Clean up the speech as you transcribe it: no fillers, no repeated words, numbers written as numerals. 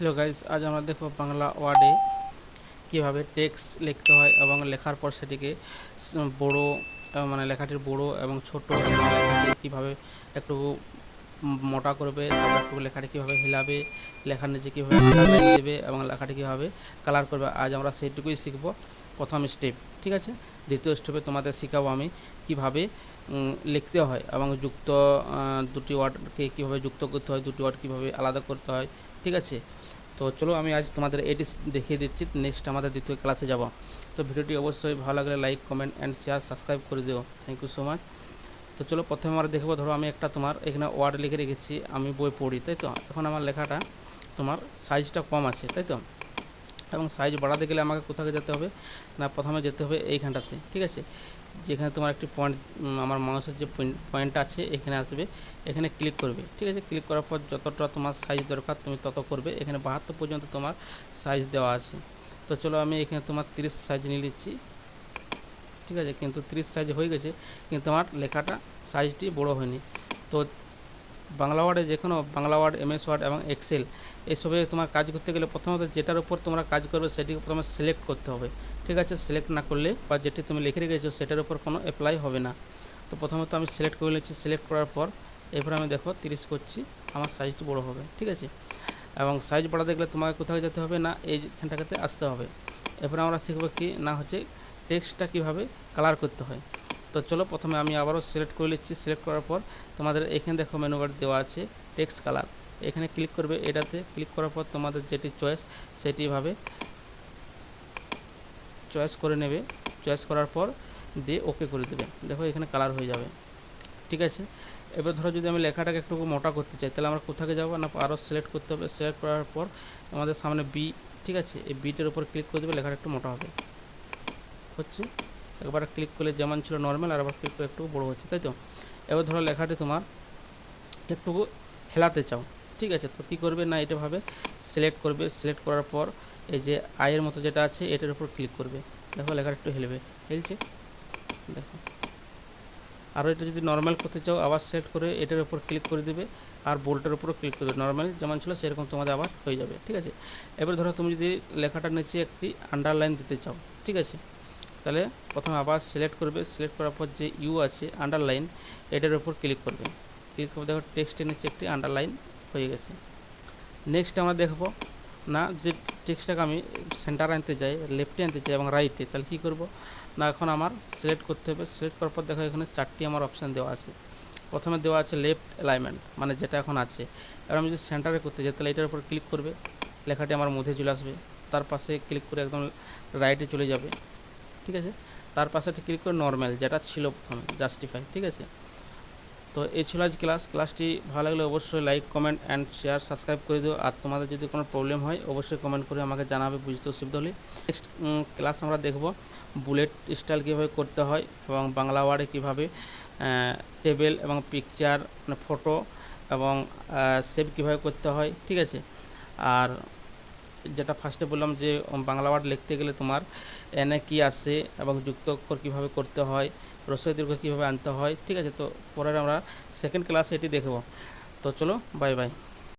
Hello guys, আজ আমরা দেখব বাংলা ওয়ার্ডে কিভাবে টেক্সট লিখতে হয় এবং লেখার পর সেটিকে বড় মানে লেখাটির বড় এবং ছোট লেখাটি কিভাবে একটু মোটা করবে, তারপর একটু লেখাটি কীভাবে হিলাবে, লেখার নিচে কীভাবে আন্ডারলাইন দেবে এবং লেখাটি কীভাবে কালার করবে। আজ আমরা সেইটুকুই শিখব প্রথম স্টেপ, ঠিক আছে। দ্বিতীয় স্টেপে তোমাদের শেখাবো আমি কিভাবে লিখতে হয় এবং দুটি ওয়ার্ডকে কীভাবে যুক্ত করতে হয়, দুটি ওয়ার্ড কীভাবে আলাদা করতে হয়, ঠিক আছে। তো চলো আমি আজ তোমাদের এটি দেখিয়ে দিচ্ছি, নেক্সট আমাদের দ্বিতীয় ক্লাসে যাব। তো ভিডিওটি অবশ্যই ভালো লাগলে like, comment and share, subscribe করে দিও। Thank you so much. তো চলো প্রথমে আমরা দেখবো, ধরো আমি একটা তোমার এখানে ওয়ার্ড লিখে রেখেছি, আমি বই পড়ি, তাই তো। এখন আমার লেখাটা তোমার সাইজটা কম আছে, তাই তো। এবং সাইজ বাড়াতে গেলে আমাকে কোথায় যেতে হবে না, প্রথমে যেতে হবে এইখানটাতে, ঠিক আছে। যেখানে তোমার একটি পয়েন্ট, আমার মাউসের যে পয়েন্টটা আছে এখানে আসবে, এখানে ক্লিক করবে, ঠিক আছে। ক্লিক করার পর যতটা তোমার সাইজ দরকার তুমি তত করবে। এখানে 72 পর্যন্ত তোমার সাইজ দেওয়া আছে। তো চলো আমি এখানে তোমার 30 সাইজ নিয়ে নিচ্ছি, ঠিক আছে। কিন্তু 30 সাইজ হয়ে গেছে, কিন্তু আমার লেখাটা সাইজটি বড় হয়নি। তো বাংলা ওয়ার্ডে যে কোনো বাংলা ওয়ার্ড, এমএস ওয়ার্ড এবং এক্সেল এসবে তোমার কাজ করতে গেলে প্রথমত যেটার উপর তোমরা কাজ করবে সেটিকে প্রথমে সিলেক্ট করতে হবে, ঠিক আছে। সিলেক্ট না করলে বা যেটি তুমি লিখে রেখেছো সেটার উপর কোনো অ্যাপ্লাই হবে না। তো প্রথমত আমি সিলেক্ট করে নিচ্ছি। সিলেক্ট করার পর এরপর আমি দেখো 30 করছি, আমার সাইজটি বড় হবে, ঠিক আছে। এবং সাইজ বাড়াতে গেলে তোমাকে কোথায় যেতে হবে না, এইখানটাতে আসতে হবে। এরপর আমরা শিখবো কি না হচ্ছে টেক্সটটা কীভাবে কালার করতে হয়। তো চলো প্রথমে আমি আবারও সিলেক্ট করে নিচ্ছি। সিলেক্ট করার পর তোমাদের এখানে দেখো মেনু বার দেওয়া আছে টেক্সট কালার, এখানে ক্লিক করবে। এটাতে ক্লিক করার পর তোমাদের যেটি চয়েস সেটিভাবে চয়েস করে নেবে। চয়েস করার পর দিয়ে ওকে করে দেবে, দেখো এখানে কালার হয়ে যাবে, ঠিক আছে। এবার ধরো যদি আমি লেখাটাকে একটু মোটা করতে চাই, তাহলে আমরা কোথাকে যাবো না, আরও সিলেক্ট করতে হবে। সিলেক্ট করার পর আমাদের সামনে বি, ঠিক আছে, এই বিটের উপর ক্লিক করে দেবে, লেখাটা একটু মোটা হবে হচ্ছে। একবার ক্লিক করলে যেমন ছিল নর্মাল, আর আবার ক্লিক করে একটু বড়ো হচ্ছে, তাই তো। এবার ধরো লেখাটি তোমার একটু হেলাতে চাও, ঠিক আছে। তো কী করবে না, এটাভাবে সিলেক্ট করবে। সিলেক্ট করার পর এই যে আয়ের মতো যেটা আছে এটার উপর ক্লিক করবে, দেখো লেখাটা একটু হেলবে, হেলছে, দেখো। আরও এটা যদি নর্মাল করতে চাও আবার সিলেক্ট করে এটার উপর ক্লিক করে দেবে, আর বোল্টের উপরও ক্লিক করে দেবে। নর্মাল যেমন ছিল সেরকম তোমাদের আবার হয়ে যাবে, ঠিক আছে। এবার ধরো তুমি যদি লেখাটার নিচে একটি আন্ডারলাইন দিতে চাও, ঠিক আছে, তাহলে প্রথমে আবার সিলেক্ট করবে। সিলেক্ট করার পর যে ইউ আছে আন্ডারলাইন, এটার উপর ক্লিক করবে। ক্লিক করে দেখো টেক্সটের নিচে একটি আন্ডারলাইন হয়ে গেছে। নেক্সট আমরা দেখব না, যে টেক্সটটাকে আমি সেন্টারে আনতে চাই, লেফটে আনতে চাই এবং রাইটে, তাহলে কী করব না, এখন আমার সিলেক্ট করতে হবে। সিলেক্ট করার পর দেখো এখানে 4টি আমার অপশান দেওয়া আছে। প্রথমে দেওয়া আছে লেফট অ্যালাইনমেন্ট, মানে যেটা এখন আছে। এবার আমি যদি সেন্টারে করতে চাই তাহলে এটার উপর ক্লিক করবে, লেখাটি আমার মধ্যে চলে আসবে। তার পাশে ক্লিক করে একদম রাইটে চলে যাবে, ঠিক আছে। তার পাশে ক্লিক করে নর্মাল যেটা ছিল প্রথমে, জাস্টিফাই, ঠিক আছে। তো এই ছিল আজ ক্লাসটি ভালো লাগলে অবশ্যই like, comment and share, subscribe করে দিও। আর তোমাদের যদি কোনো প্রবলেম হয় অবশ্যই কমেন্ট করে আমাকে জানাবে, বুঝতে অসুবিধা হলে। নেক্সট ক্লাস আমরা দেখব বুলেট স্টাইল কীভাবে করতে হয় এবং বাংলা ওয়ার্ডে কীভাবে টেবিল এবং পিকচার, মানে ফটো এবং সেভ কীভাবে করতে হয়, ঠিক আছে। আর যেটা ফার্স্টে বললাম যে বাংলা ওয়ার্ড লিখতে গেলে তোমার এনে কি আসে এবং যুক্তাক্ষর কীভাবে করতে হয়, রস্বই দীর্ঘ কীভাবে আনতে হয়, ঠিক আছে। তো পরে আমরা সেকেন্ড ক্লাসে এটি দেখব। তো চলো, বাই বাই।